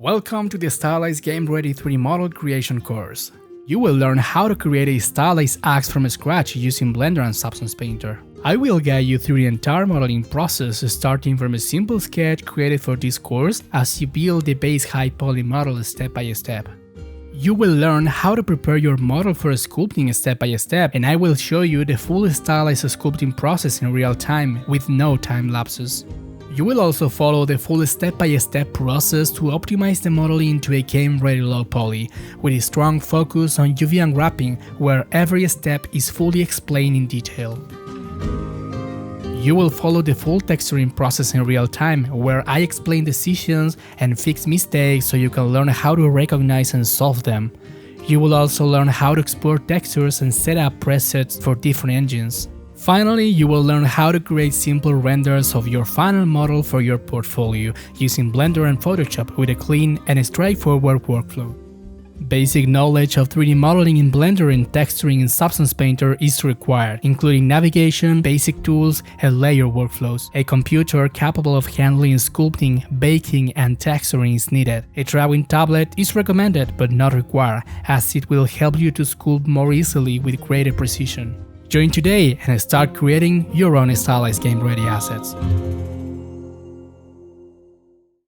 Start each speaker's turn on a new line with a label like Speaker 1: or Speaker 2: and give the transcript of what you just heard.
Speaker 1: Welcome to the Stylized Game Ready 3D model creation course. You will learn how to create a stylized axe from scratch using Blender and Substance Painter. I will guide you through the entire modeling process, starting from a simple sketch created for this course as you build the base high poly model step by step. You will learn how to prepare your model for sculpting step by step, and I will show you the full stylized sculpting process in real time with no time lapses. You will also follow the full step-by-step process to optimize the model into a game-ready low poly, with a strong focus on UV unwrapping, where every step is fully explained in detail. You will follow the full texturing process in real time, where I explain decisions and fix mistakes so you can learn how to recognize and solve them. You will also learn how to export textures and set up presets for different engines. Finally, you will learn how to create simple renders of your final model for your portfolio using Blender and Photoshop with a clean and straightforward workflow. Basic knowledge of 3D modeling in Blender and texturing in Substance Painter is required, including navigation, basic tools, and layer workflows. A computer capable of handling sculpting, baking, and texturing is needed. A drawing tablet is recommended but not required, as it will help you to sculpt more easily with greater precision. Join today and start creating your own stylized game-ready assets.